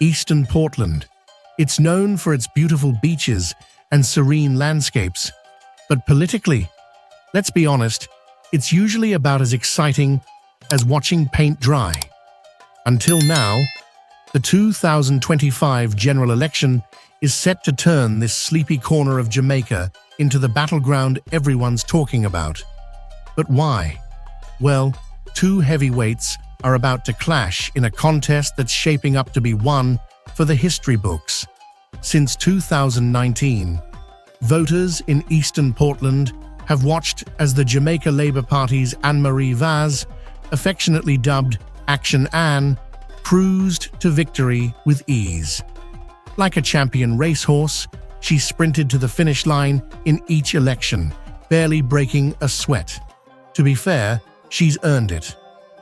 Eastern Portland. It's known for its beautiful beaches and serene landscapes. But politically, let's be honest, it's usually about as exciting as watching paint dry. Until now, the 2025 general election is set to turn this sleepy corner of Jamaica into the battleground everyone's talking about. But why? Well, two heavyweights are about to clash in a contest that's shaping up to be one for the history books. Since 2019, voters in Eastern Portland have watched as the Jamaica Labour Party's Annmarie Vaz, affectionately dubbed Action Ann, cruised to victory with ease. Like a champion racehorse, she sprinted to the finish line in each election, barely breaking a sweat. To be fair, she's earned it.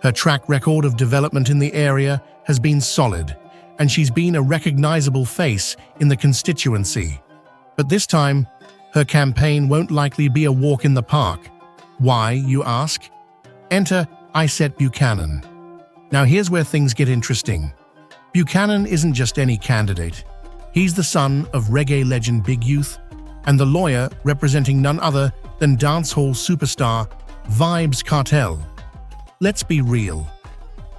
Her track record of development in the area has been solid, and she's been a recognizable face in the constituency. But this time, her campaign won't likely be a walk in the park. Why, you ask? Enter Isat Buchanan. Now here's where things get interesting. Buchanan isn't just any candidate. He's the son of reggae legend Big Youth and the lawyer representing none other than dancehall superstar Vybz Kartel. Let's be real.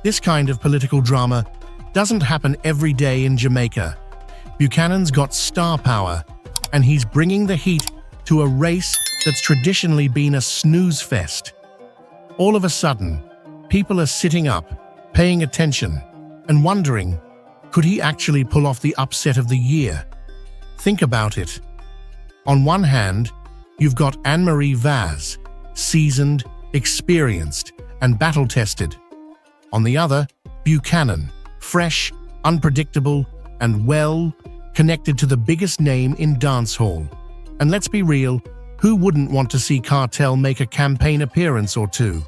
This kind of political drama doesn't happen every day in Jamaica. Buchanan's got star power, and he's bringing the heat to a race that's traditionally been a snooze fest. All of a sudden, people are sitting up, paying attention, and wondering, could he actually pull off the upset of the year? Think about it. On one hand, you've got Annmarie Vaz, seasoned, experienced, and battle-tested. On the other, Buchanan, fresh, unpredictable, and connected to the biggest name in dancehall. And let's be real, who wouldn't want to see Kartel make a campaign appearance or two?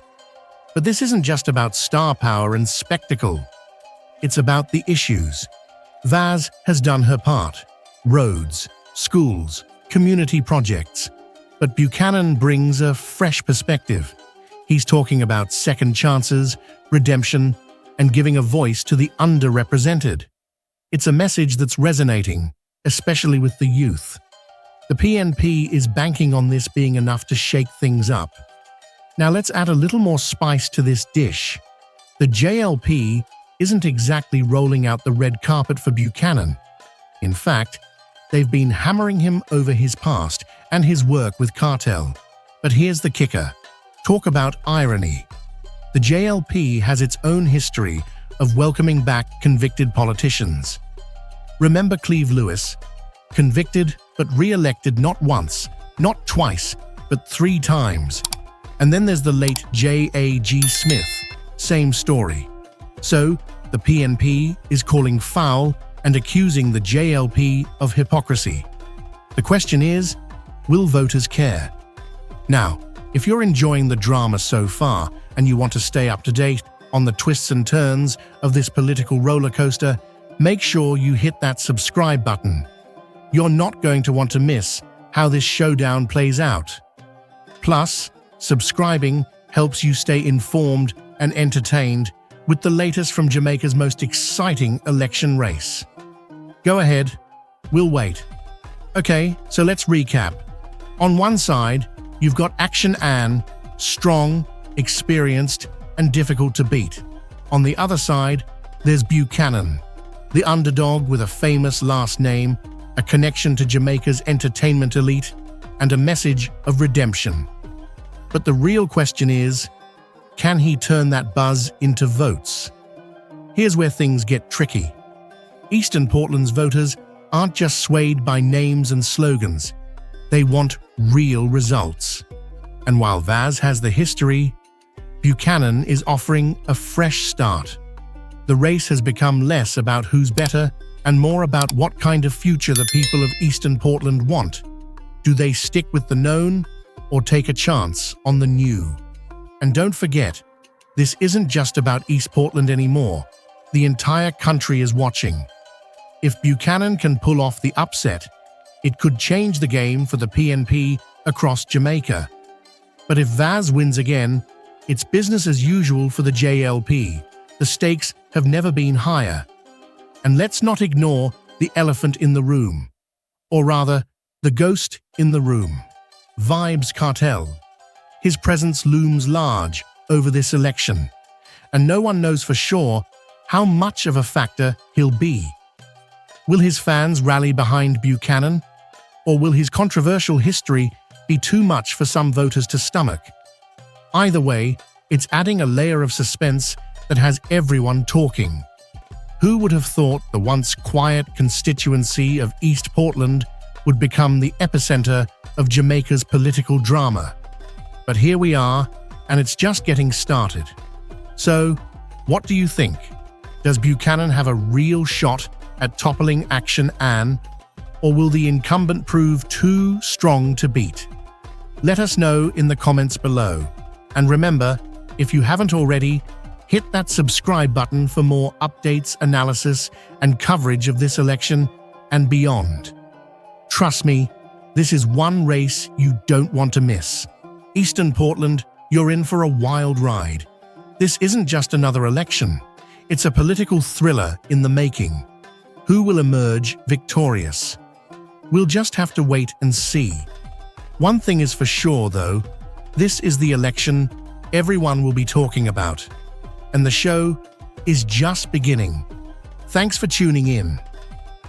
But this isn't just about star power and spectacle. It's about the issues. Vaz has done her part. Roads, schools, community projects. But Buchanan brings a fresh perspective. He's talking about second chances, redemption, and giving a voice to the underrepresented. It's a message that's resonating, especially with the youth. The PNP is banking on this being enough to shake things up. Now let's add a little more spice to this dish. The JLP isn't exactly rolling out the red carpet for Buchanan. In fact, they've been hammering him over his past and his work with Kartel. But here's the kicker. Talk about irony. The JLP has its own history of welcoming back convicted politicians. Remember Cleve Lewis? Convicted but re-elected not once, not twice, but 3 times. And then there's the late J.A.G. Smith. Same story. So, the PNP is calling foul and accusing the JLP of hypocrisy. The question is, will voters care? Now, if you're enjoying the drama so far and you want to stay up to date on the twists and turns of this political roller coaster, make sure you hit that subscribe button. You're not going to want to miss how this showdown plays out. Plus, subscribing helps you stay informed and entertained with the latest from Jamaica's most exciting election race. Go ahead, we'll wait. Okay, so let's recap. On one side, you've got Action Ann, strong, experienced, and difficult to beat. On the other side, there's Buchanan, the underdog with a famous last name, a connection to Jamaica's entertainment elite, and a message of redemption. But the real question is, can he turn that buzz into votes? Here's where things get tricky. Eastern Portland's voters aren't just swayed by names and slogans. They want real results. And while Vaz has the history, Buchanan is offering a fresh start. The race has become less about who's better and more about what kind of future the people of Eastern Portland want. Do they stick with the known or take a chance on the new? And don't forget, this isn't just about East Portland anymore. The entire country is watching. If Buchanan can pull off the upset, it could change the game for the PNP across Jamaica. But if Vaz wins again, it's business as usual for the JLP. The stakes have never been higher. And let's not ignore the elephant in the room, or rather, the ghost in the room. Vybz Kartel. His presence looms large over this election, and no one knows for sure how much of a factor he'll be. Will his fans rally behind Buchanan, or will his controversial history be too much for some voters to stomach? Either way, it's adding a layer of suspense that has everyone talking. Who would have thought the once quiet constituency of East Portland would become the epicenter of Jamaica's political drama? But here we are, and it's just getting started. So, what do you think? Does Buchanan have a real shot at toppling Action Ann, or will the incumbent prove too strong to beat? Let us know in the comments below. And remember, if you haven't already, hit that subscribe button for more updates, analysis, and coverage of this election and beyond. Trust me, this is one race you don't want to miss. Eastern Portland, you're in for a wild ride. This isn't just another election. It's a political thriller in the making. Who will emerge victorious? We'll just have to wait and see. One thing is for sure, though, this is the election everyone will be talking about. And the show is just beginning. Thanks for tuning in.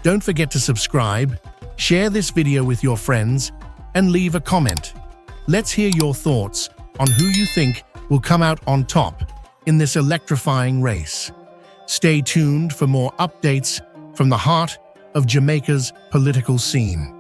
Don't forget to subscribe, share this video with your friends, and leave a comment. Let's hear your thoughts on who you think will come out on top in this electrifying race. Stay tuned for more updates from the heart of Jamaica's political scene.